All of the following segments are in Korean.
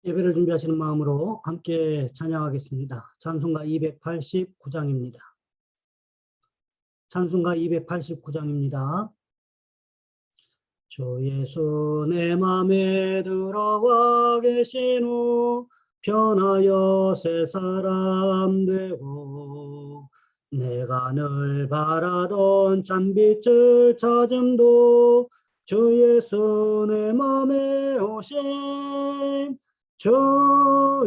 예배를 준비하시는 마음으로 함께 찬양하겠습니다. 찬송가 289장입니다. 찬송가 289장입니다. 주 예수 내 맘에 들어와 계신 후 편하여 새 사람 되고 내가 늘 바라던 참빛을 찾음도 주 예수 내 맘에 오심 주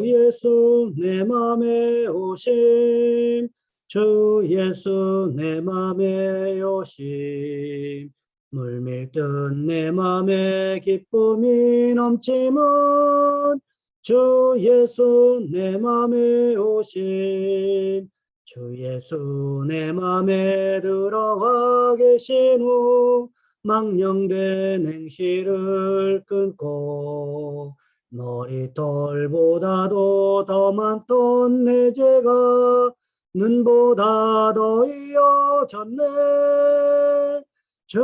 예수 내 맘에 오심 주 예수 내 맘에 오심 물밀듯 내 맘에 기쁨이 넘치면 주 예수 내 맘에 오심 주 예수 내 맘에 들어와 계신 후 망령된 행실을 끊고 머리털보다도 더 많던 내 죄가 눈보다 더 이어졌네 주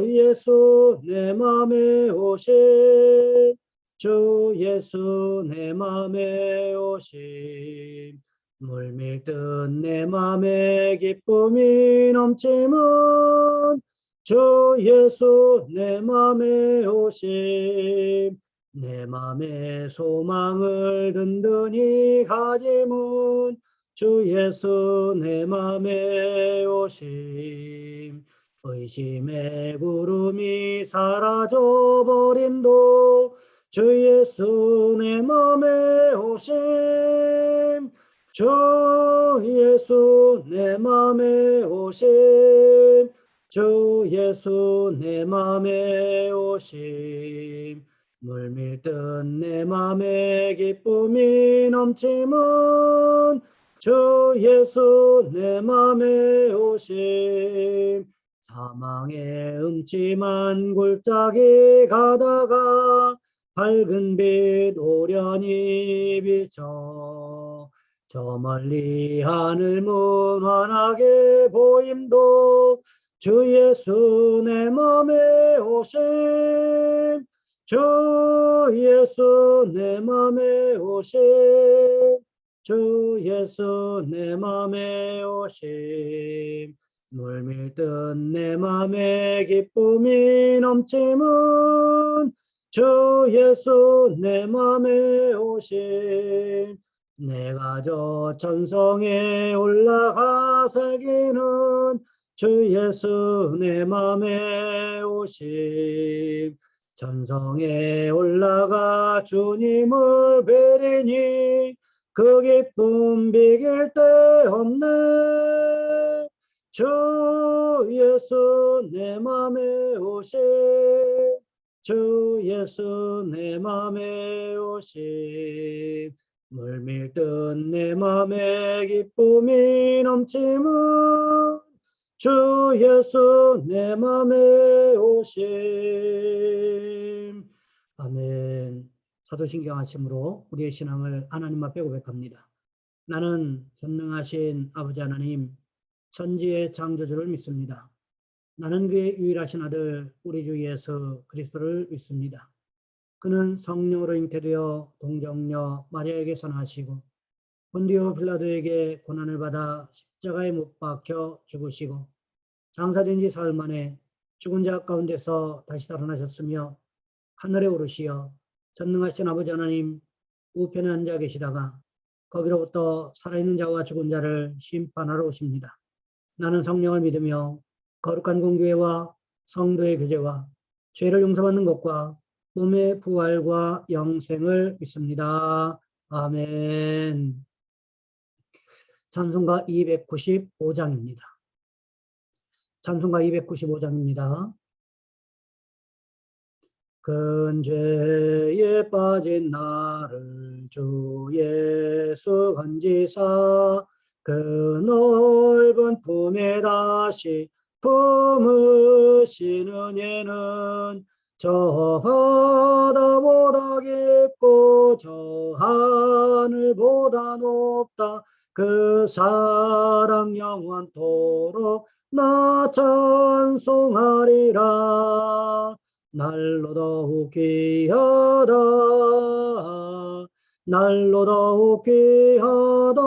예수 내 맘에 오심 주 예수 내 맘에 오심 물밀듯 내 맘에 기쁨이 넘치면 주 예수 내 맘에 오심 내 맘에 소망을 든든히 가지면 주 예수 내 맘에 오심 의심의 구름이 사라져버림도 주 예수 내 맘에 오심 주 예수 내 맘에 오심 주 예수 내 맘에 오심 물밀듯 내 맘에 기쁨이 넘치면 주 예수 내 맘에 오심 사망의 음침한 골짜기 가다가 밝은 빛 오련히 비쳐 저 멀리 하늘 문환하게 보임도 주 예수 내 맘에 오심 주 예수 내 맘에 오심 주 예수 내 맘에 오심 물밀듯 내 맘에 기쁨이 넘치면 주 예수 내 맘에 오심 내가 저 천성에 올라가 살기는 주 예수 내 맘에 오심 천성에 올라가 주님을 뵈리니 그 기쁨 비길 데 없네 주 예수 내 맘에 오심 주 예수 내 맘에 오심 물밀듯 내 맘에 기쁨이 넘치면 주 예수 내 맘에 오심 아멘. 사도신경 하심으로 우리의 신앙을 하나님 앞에 고백합니다. 나는 전능하신 아버지 하나님 천지의 창조주를 믿습니다. 나는 그의 유일하신 아들 우리 주 예수 그리스도를 믿습니다. 그는 성령으로 잉태되어 동정녀 마리아에게서 나시고 본디오 빌라도에게 고난을 받아 십자가에 못 박혀 죽으시고 장사된 지 사흘 만에 죽은 자 가운데서 다시 살아나셨으며 하늘에 오르시어 전능하신 아버지 하나님 우편에 앉아 계시다가 거기로부터 살아있는 자와 죽은 자를 심판하러 오십니다. 나는 성령을 믿으며 거룩한 공교회와 성도의 교제와 죄를 용서받는 것과 몸의 부활과 영생을 믿습니다. 아멘. 찬송가 295장입니다. 찬송가 295장입니다. 큰 죄에 빠진 나를 주 예수 건지사 그 넓은 품에 다시 품으시는 예는 저 바다보다 깊고 저 하늘보다 높다 그 사랑 영원토록 나 찬송하리라 날로 더욱 귀하다. 날로 더욱 귀하다.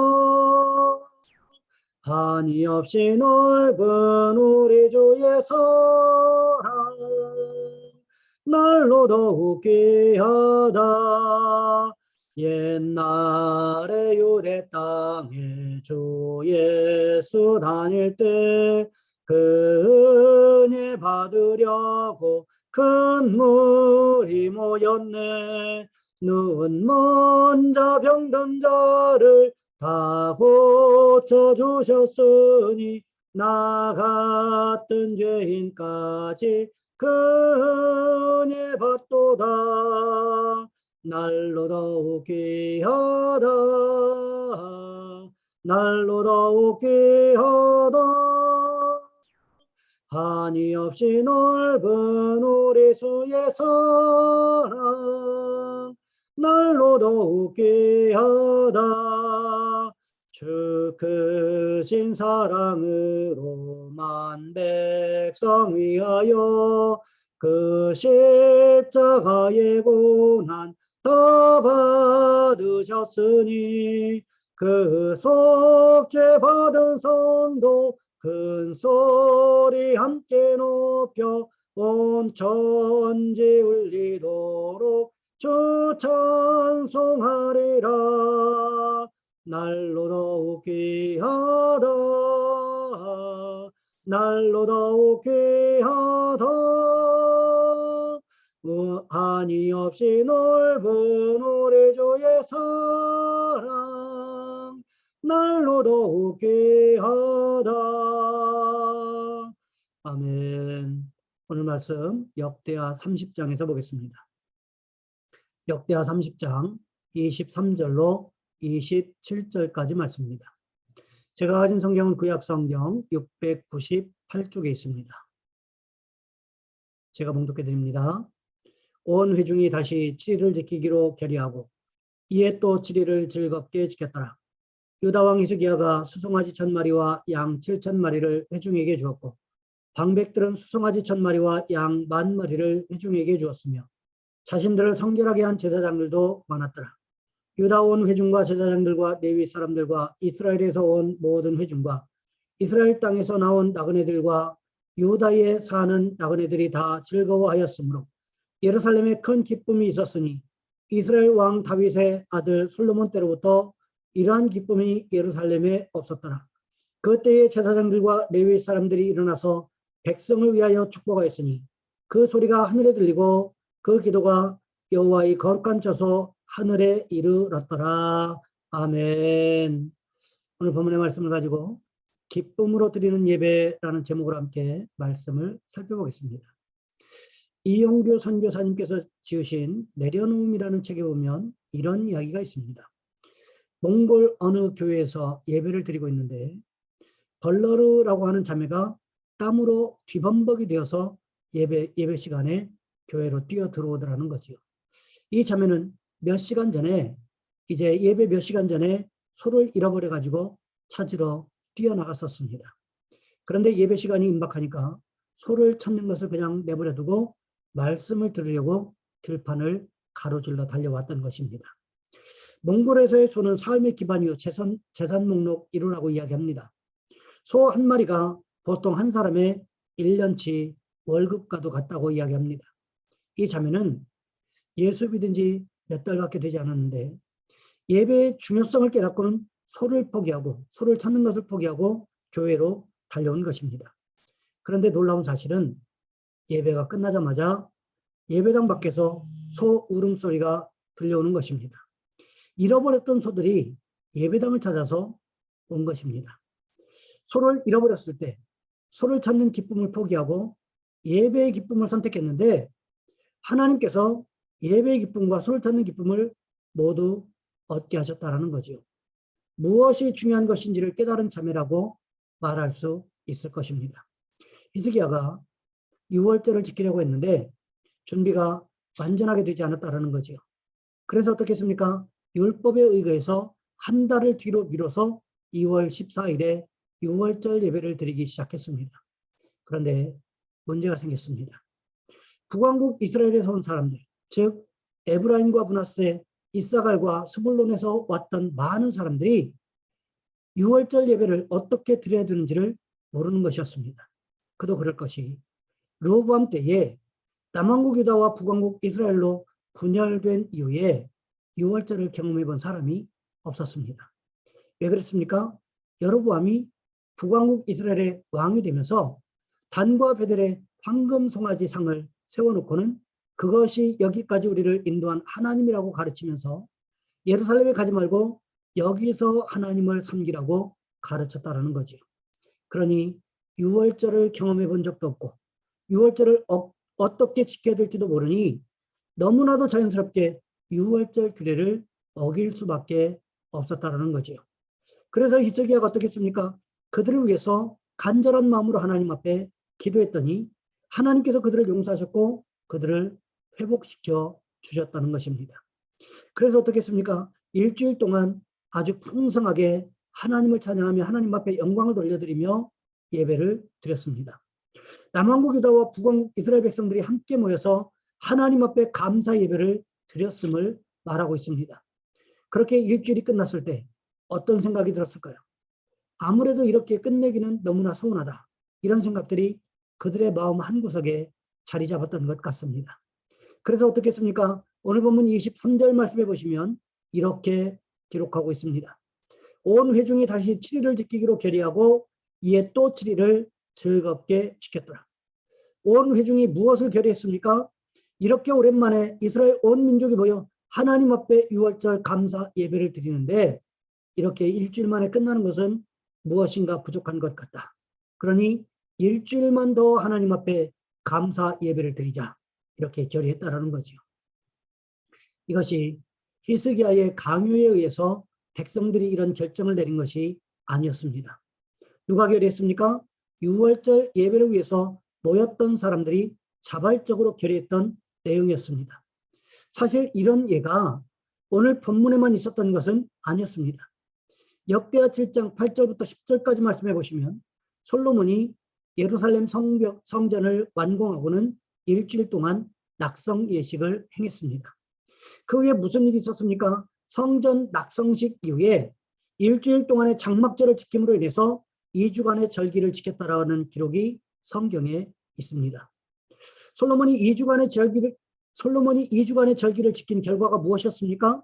한이 없이 넓은 우리 주의 사랑. 날로 더욱 귀하다. 옛날에 유대 땅에 주 예수 다닐 때 그 은혜 받으려고 큰 무리 모였네. 눈 먼 자 병든 자를 다 고쳐주셨으니 나 같은 죄인까지 그 은혜 받도다. 날로 더욱 귀하다. 날로 더욱 귀하다. 한이 없이 넓은 우리 주의 사랑. 날로 더욱 귀하다. 주 크신 사랑으로 만 백성 위하여 그 십자가의 고난 다 받으셨으니 그 속죄 받은 성도 큰 소리 함께 높여 온 천지 울리도록 주 찬송하리라. 날로 더욱 귀하다. 날로 더욱 귀하다. 한이 없이 넓은 우리 주의 사랑. 날로 더욱 귀하다. 아멘. 오늘 말씀 역대하 30장에서 보겠습니다. 역대하 30장 23절로 27절까지 말씀입니다. 제가 가진 성경은 구약성경 698쪽에 있습니다. 제가 봉독해 드립니다. 온 회중이 다시 7일을 지키기로 결의하고 이에 또 7일을 즐겁게 지켰더라. 유다 왕 히스기야가 수송아지 1000마리와 양 7000마리를 회중에게 주었고 방백들은 수송아지 1000마리와 양 10,000마리를 회중에게 주었으며 자신들을 성결하게 한 제사장들도 많았더라. 유다 온 회중과 제사장들과 레위 사람들과 이스라엘에서 온 모든 회중과 이스라엘 땅에서 나온 나그네들과 유다에 사는 나그네들이 다 즐거워하였으므로 예루살렘에 큰 기쁨이 있었으니 이스라엘 왕 다윗의 아들 솔로몬 때로부터 이러한 기쁨이 예루살렘에 없었더라. 그때에 제사장들과 레위 사람들이 일어나서 백성을 위하여 축복하였으니 그 소리가 하늘에 들리고 그 기도가 여호와의 거룩한 저소 하늘에 이르렀더라. 아멘. 오늘 본문의 말씀을 가지고 기쁨으로 드리는 예배라는 제목으로 함께 말씀을 살펴보겠습니다. 이용규 선교사님께서 지으신 내려놓음이라는 책에 보면 이런 이야기가 있습니다. 몽골 어느 교회에서 예배를 드리고 있는데 벌러르라고 하는 자매가 땀으로 뒤범벅이 되어서 예배 시간에 교회로 뛰어 들어오더라는 거지요. 이 자매는 몇 시간 전에 이제 예배 몇 시간 전에 소를 잃어버려 가지고 찾으러 뛰어나갔었습니다. 그런데 예배 시간이 임박하니까 소를 찾는 것을 그냥 내버려 두고 말씀을 들으려고 들판을 가로질러 달려왔던 것입니다. 몽골에서의 소는 삶의 기반이요 재산 목록 1호라고 이야기합니다. 소 한 마리가 보통 한 사람의 1년치 월급과도 같다고 이야기합니다. 이 자매는 예수 믿은 지 몇 달밖에 되지 않았는데 예배의 중요성을 깨닫고는 소를 포기하고 소를 찾는 것을 포기하고 교회로 달려온 것입니다. 그런데 놀라운 사실은 예배가 끝나자마자 예배당 밖에서 소 울음소리가 들려오는 것입니다. 잃어버렸던 소들이 예배당을 찾아서 온 것입니다. 소를 잃어버렸을 때 소를 찾는 기쁨을 포기하고 예배의 기쁨을 선택했는데 하나님께서 예배의 기쁨과 소를 찾는 기쁨을 모두 얻게 하셨다는 거죠. 무엇이 중요한 것인지를 깨달은 자매라고 말할 수 있을 것입니다. 히스기야가 6월절을 지키려고 했는데 준비가 완전하게 되지 않았다는 거죠. 그래서 어떻게 했습니까? 율법에 의거해서 한 달을 뒤로 미뤄서 2월 14일에 6월절 예배를 드리기 시작했습니다. 그런데 문제가 생겼습니다. 북왕국 이스라엘에서 온 사람들, 즉 에브라임과 므낫세, 이사갈과 스불론에서 왔던 많은 사람들이 유월절 예배를 어떻게 드려야 되는지를 모르는 것이었습니다. 그도 그럴 것이 르호보암 때에 남왕국 유다와 북왕국 이스라엘로 분열된 이후에 유월절을 경험해 본 사람이 없었습니다. 왜 그랬습니까? 여로보암이 북왕국 이스라엘의 왕이 되면서 단과 베델의 황금 송아지 상을 세워놓고는 그것이 여기까지 우리를 인도한 하나님이라고 가르치면서 예루살렘에 가지 말고 여기서 하나님을 섬기라고 가르쳤다라는 거죠. 그러니 유월절을 경험해 본 적도 없고 유월절을 어떻게 지켜야 될지도 모르니 너무나도 자연스럽게 유월절 규례를 어길 수밖에 없었다라는 거죠. 그래서 히스기야가 어떻게 했습니까? 그들을 위해서 간절한 마음으로 하나님 앞에 기도했더니 하나님께서 그들을 용서하셨고 그들을 회복시켜 주셨다는 것입니다. 그래서 어떻게 했습니까? 일주일 동안 아주 풍성하게 하나님을 찬양하며 하나님 앞에 영광을 돌려드리며 예배를 드렸습니다. 남왕국 유다와 북왕국 이스라엘 백성들이 함께 모여서 하나님 앞에 감사 예배를 드렸음을 말하고 있습니다. 그렇게 일주일이 끝났을 때 어떤 생각이 들었을까요? 아무래도 이렇게 끝내기는 너무나 서운하다. 이런 생각들이 그들의 마음 한구석에 자리 잡았던 것 같습니다. 그래서 어떻게 했습니까? 오늘 본문 23절 말씀해 보시면 이렇게 기록하고 있습니다. 온 회중이 다시 7일을 지키기로 결의하고 이에 또 7일을 즐겁게 지켰더라. 온 회중이 무엇을 결의했습니까? 이렇게 오랜만에 이스라엘 온 민족이 모여 하나님 앞에 유월절 감사 예배를 드리는데 이렇게 일주일 만에 끝나는 것은 무엇인가 부족한 것 같다. 그러니 일주일만 더 하나님 앞에 감사 예배를 드리자. 이렇게 결의했다라는 거죠. 이것이 히스기야의 강요에 의해서 백성들이 이런 결정을 내린 것이 아니었습니다. 누가 결의했습니까? 유월절 예배를 위해서 모였던 사람들이 자발적으로 결의했던 내용이었습니다. 사실 이런 예가 오늘 본문에만 있었던 것은 아니었습니다. 역대하 7장 8절부터 10절까지 말씀해 보시면 솔로몬이 예루살렘 성전을 완공하고는 일주일 동안 낙성 예식을 행했습니다. 그 후에 무슨 일이 있었습니까? 성전 낙성식 이후에 일주일 동안의 장막절을 지킴으로 인해서 2주간의 절기를 지켰다라는 기록이 성경에 있습니다. 솔로몬이 2주간의 절기를 지킨 결과가 무엇이었습니까?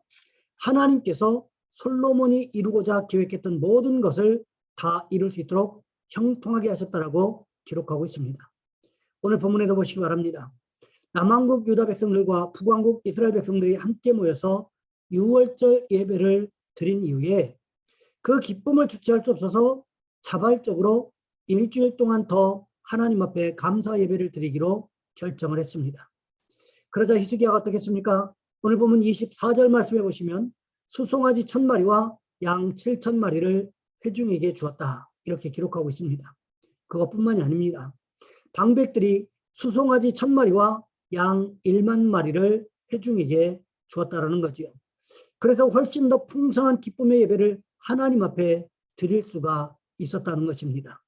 하나님께서 솔로몬이 이루고자 계획했던 모든 것을 다 이룰 수 있도록 형통하게 하셨다라고 기록하고 있습니다. 오늘 본문에도 보시기 바랍니다. 남왕국 유다 백성들과 북왕국 이스라엘 백성들이 함께 모여서 유월절 예배를 드린 이후에 그 기쁨을 주체할 수 없어서 자발적으로 일주일 동안 더 하나님 앞에 감사 예배를 드리기로 결정을 했습니다. 그러자 히스기야가 어떻게 했습니까? 오늘 보면 24절 말씀해 보시면 수송아지 1000마리와 양 7000마리를 회중에게 주었다. 이렇게 기록하고 있습니다. 그것뿐만이 아닙니다. 방백들이 수송아지 1000마리와 양 1만 마리를 회중에게 주었다라는 거죠. 그래서 훨씬 더 풍성한 기쁨의 예배를 하나님 앞에 드릴 수가 있었다는 것입니다.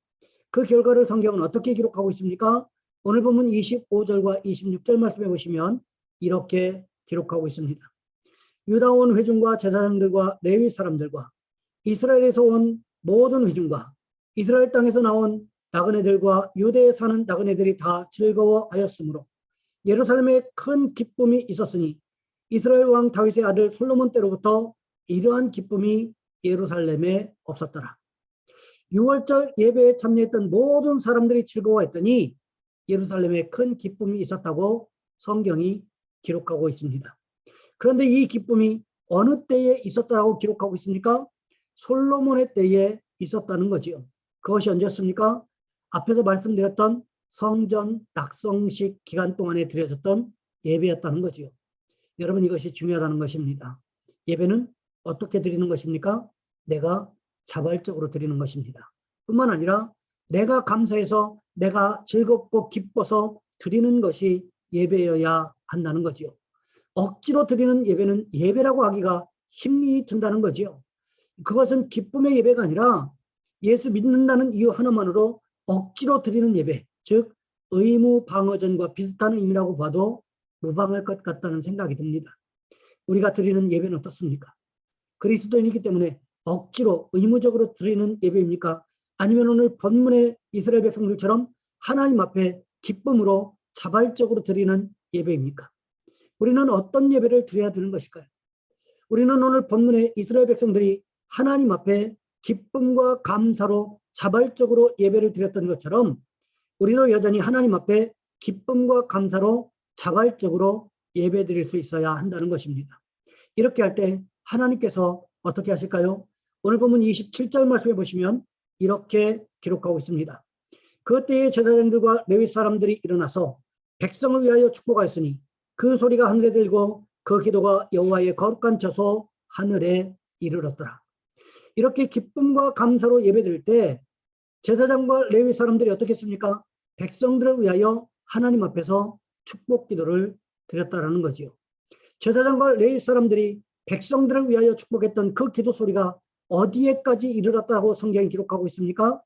그 결과를 성경은 어떻게 기록하고 있습니까? 오늘 보면 25절과 26절 말씀해 보시면 이렇게 기록하고 있습니다. 유다 온 회중과 제사장들과 레위 사람들과 이스라엘에서 온 모든 회중과 이스라엘 땅에서 나온 나그네들과 유대에 사는 나그네들이 다 즐거워하였으므로 예루살렘에 큰 기쁨이 있었으니 이스라엘 왕 다윗의 아들 솔로몬 때로부터 이러한 기쁨이 예루살렘에 없었더라. 6월절 예배에 참여했던 모든 사람들이 즐거워했더니 예루살렘에 큰 기쁨이 있었다고 성경이 기록하고 있습니다. 그런데 이 기쁨이 어느 때에 있었다라고 기록하고 있습니까? 솔로몬의 때에 있었다는 거지요. 그것이 언제였습니까? 앞에서 말씀드렸던 성전 낙성식 기간 동안에 드려졌던 예배였다는 거지요. 여러분, 이것이 중요하다는 것입니다. 예배는 어떻게 드리는 것입니까? 내가 자발적으로 드리는 것입니다. 뿐만 아니라 내가 감사해서 내가 즐겁고 기뻐서 드리는 것이 예배여야 한다는 거지요. 억지로 드리는 예배는 예배라고 하기가 힘이 든다는 거지요. 그것은 기쁨의 예배가 아니라 예수 믿는다는 이유 하나만으로 억지로 드리는 예배, 즉 의무 방어전과 비슷한 의미라고 봐도 무방할 것 같다는 생각이 듭니다. 우리가 드리는 예배는 어떻습니까? 그리스도인이기 때문에 억지로 의무적으로 드리는 예배입니까? 아니면 오늘 본문의 이스라엘 백성들처럼 하나님 앞에 기쁨으로 자발적으로 드리는 예배입니까? 우리는 어떤 예배를 드려야 되는 것일까요? 우리는 오늘 본문의 이스라엘 백성들이 하나님 앞에 기쁨과 감사로 자발적으로 예배를 드렸던 것처럼 우리도 여전히 하나님 앞에 기쁨과 감사로 자발적으로 예배 드릴 수 있어야 한다는 것입니다. 이렇게 할 때 하나님께서 어떻게 하실까요? 오늘 본문 27절 말씀해 보시면 이렇게 기록하고 있습니다. 그때에 제사장들과 레위 사람들이 일어나서 백성을 위하여 축복하였으니 그 소리가 하늘에 들리고 그 기도가 여호와의 거룩한 처소 하늘에 이르렀더라. 이렇게 기쁨과 감사로 예배드릴 때 제사장과 레위 사람들이 어떻게 했습니까? 백성들을 위하여 하나님 앞에서 축복 기도를 드렸다라는 거지요. 제사장과 레위 사람들이 백성들을 위하여 축복했던 그 기도 소리가 어디에까지 이르렀다고 성경이 기록하고 있습니까?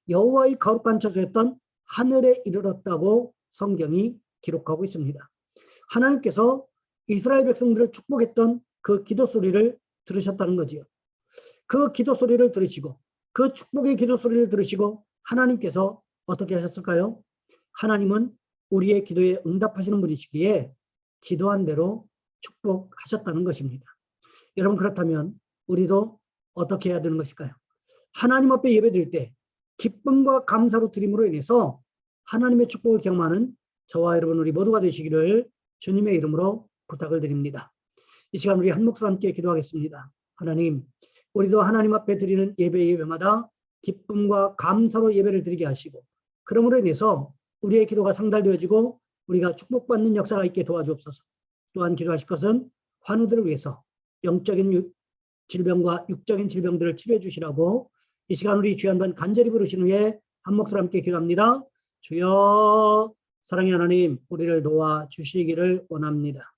여호와의 거룩한 처소였던 하늘에 이르렀다고 성경이 기록하고 있습니다. 하나님께서 이스라엘 백성들을 축복했던 그 기도 소리를 들으셨다는 거지요. 그 기도 소리를 들으시고 그 축복의 기도 소리를 들으시고 하나님께서 어떻게 하셨을까요? 하나님은 우리의 기도에 응답하시는 분이시기에 기도한 대로 축복하셨다는 것입니다. 여러분, 그렇다면 우리도 어떻게 해야 되는 것일까요? 하나님 앞에 예배드릴 때 기쁨과 감사로 드림으로 인해서 하나님의 축복을 경험하는 저와 여러분 우리 모두가 되시기를 주님의 이름으로 부탁을 드립니다. 이 시간 우리 한 목소리 함께 기도하겠습니다. 하나님, 우리도 하나님 앞에 드리는 예배마다 기쁨과 감사로 예배를 드리게 하시고 그러므로 인해서 우리의 기도가 상달되어지고 우리가 축복받는 역사가 있게 도와주옵소서. 또한 기도하실 것은 환우들을 위해서 영적인 질병과 육적인 질병들을 치료해 주시라고 이 시간 우리 주여 한번 간절히 부르신 후에 한 목소리 함께 기도합니다. 주여, 사랑의 하나님, 우리를 도와주시기를 원합니다.